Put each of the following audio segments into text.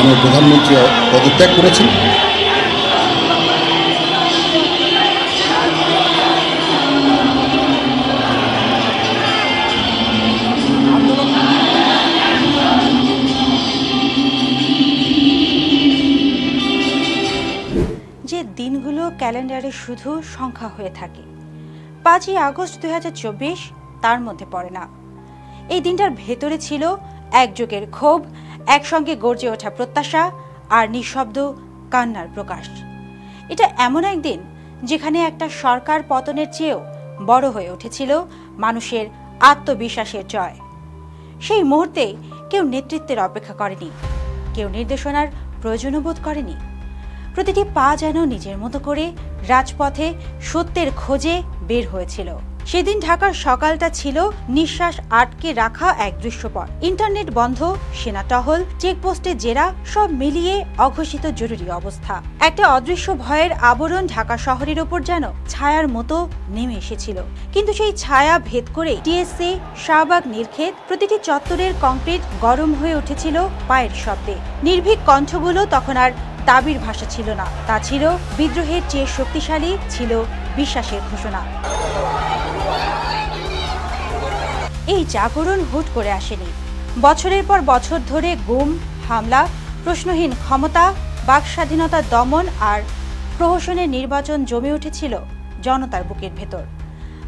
মাননীয় প্রধানমন্ত্রী পদত্যাগ করেছেন। যে দিনগুলো ক্যালেন্ডারে শুধু সংখ্যা হয়ে থাকে, 5ই আগস্ট 2024 তার মধ্যে পড়ে না। এই দিনটার ভেতরে ছিল এক যুগের ক্ষোভ, একসঙ্গে গর্জে ওঠা প্রত্যাশা আর নিঃশব্দ কান্নার প্রকাশ। এটা এমন একদিন যেখানে একটা সরকার পতনের চেয়েও বড় হয়ে উঠেছিল মানুষের আত্মবিশ্বাসের জয়। সেই মুহূর্তে কেউ নেতৃত্বের অপেক্ষা করেনি, কেউ নির্দেশনার প্রয়োজন বোধ করেনি। প্রতিটি পা যেন নিজের মতো করে রাজপথে সত্যের খোঁজে বের হয়েছিল। সেদিন ঢাকার সকালটা ছিল নিঃশ্বাস আটকে রাখা এক দৃশ্যপট। ইন্টারনেট বন্ধ, সেনা টহল, চেকপোস্টে জেরা, সব মিলিয়ে অঘোষিত জরুরি অবস্থা। একটা অদৃশ্য ভয়ের আবরণ ঢাকা শহরের ওপর যেন ছায়ার মতো নেমে এসেছিল। কিন্তু সেই ছায়া ভেদ করে টিএসসি, শাহবাগ, নীলক্ষেত, প্রতিটি চত্বরের কংক্রিট গরম হয়ে উঠেছিল পায়ের শব্দে। নির্ভীক কণ্ঠগুলো তখন আর দাবির ভাষা ছিল না, তা ছিল বিদ্রোহের চেয়ে শক্তিশালী, ছিল বিশ্বাসের ঘোষণা। এই জাগরণ হুট করে আসেনি। বছরের পর বছর ধরে গুম, হামলা, প্রশ্নহীন ক্ষমতা, বাক স্বাধীনতা দমন আর প্রহসনের নির্বাচন জমে উঠেছিল জনতার বুকের ভেতর।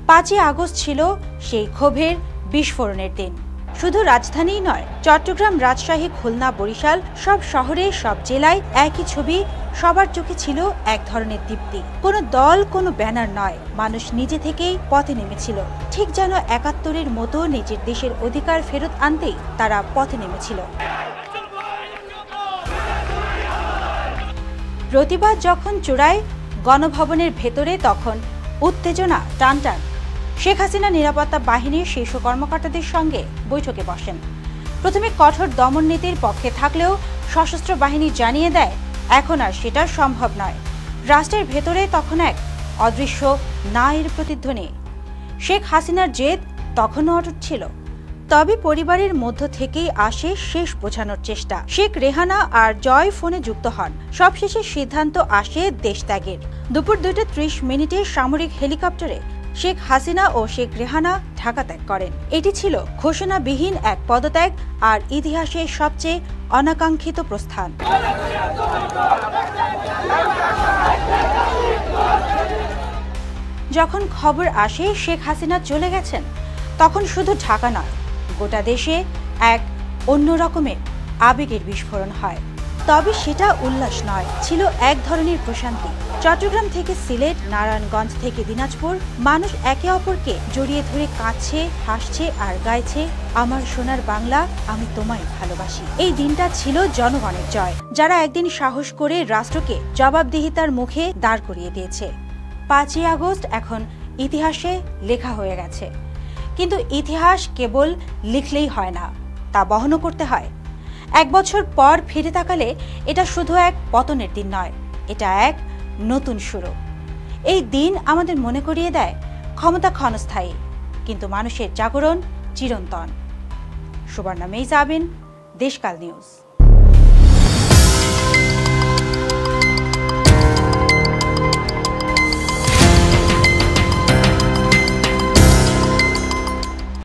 5ই আগস্ট ছিল সেই ক্ষোভের বিস্ফোরণের দিন। শুধু রাজধানীই নয়, চট্টগ্রাম, রাজশাহী, খুলনা, বরিশাল, সব শহরে, সব জেলায় একই ছবি। সবার চোখে ছিল এক ধরনের দীপ্তি। কোনো দল, কোনো ব্যানার নয়, মানুষ নিজে থেকেই পথে নেমেছিল। ঠিক যেন 71-এর মতো নিজের দেশের অধিকার ফেরত আনতেই তারা পথে নেমেছিল। প্রতিবাদ যখন চূড়ায় গণভবনের ভেতরে, তখন উত্তেজনা টানটান। শেখ হাসিনা নিরাপত্তা বাহিনীর শীর্ষ কর্মকর্তাদের সঙ্গে বৈঠকে বসেন। প্রথমে কঠোর দমন নীতির পক্ষে থাকলেও সশস্ত্র বাহিনী জানিয়ে দেয় এখন আর সেটা সম্ভব নয়। রাষ্ট্রের ভেতরে তখন এক অদৃশ্য নায়ের প্রতিধ্বনি। শেখ হাসিনার জেদ তখনও অটুট ছিল। তবে পরিবারের মধ্য থেকেই আসে শেষ বোঝানোর চেষ্টা। শেখ রেহানা আর জয় ফোনে যুক্ত হন। সবশেষে সিদ্ধান্ত আসে দেশত্যাগের। দুপুর 2:30 সামরিক হেলিকপ্টারে শেখ হাসিনা ও শেখ রেহানা ঢাকা ত্যাগ করেন। এটি ছিল ঘোষণাবিহীন এক পদত্যাগ আর ইতিহাসের সবচেয়ে অনাকাঙ্ক্ষিত প্রস্থান। যখন খবর আসে শেখ হাসিনা চলে গেছেন, তখন শুধু ঢাকা নয়, গোটা দেশে এক অন্য রকমের আবেগের বিস্ফোরণ হয়। তবে সেটা উল্লাস নয়, ছিল এক ধরনের প্রশান্তি। চট্টগ্রাম থেকে সিলেট, নারায়ণগঞ্জ থেকে দিনাজপুর, মানুষ একে অপরকে জড়িয়ে ধরে কাঁদছে, হাসছে আর গাইছে, আমার সোনার বাংলা, আমি তোমায় ভালোবাসি। এই দিনটা ছিল জনগণের জয়, যারা একদিন সাহস করে রাষ্ট্রকে জবাবদিহিতার মুখে দাঁড় করিয়ে দিয়েছে। 5ই আগস্ট এখন ইতিহাসে লেখা হয়ে গেছে, কিন্তু ইতিহাস কেবল লিখলেই হয় না, তা বহনও করতে হয়। 1 বছর পর ফিরে তাকালে এটা শুধু এক পতনের দিন নয়, এটা এক নতুন শুরু। এই দিন আমাদের মনে করিয়ে দেয় ক্ষমতা ক্ষণস্থায়ী, কিন্তু মানুষের জাগরণ চিরন্তন। সুবর্ণা মেইজাবিন, দেশকাল নিউজ।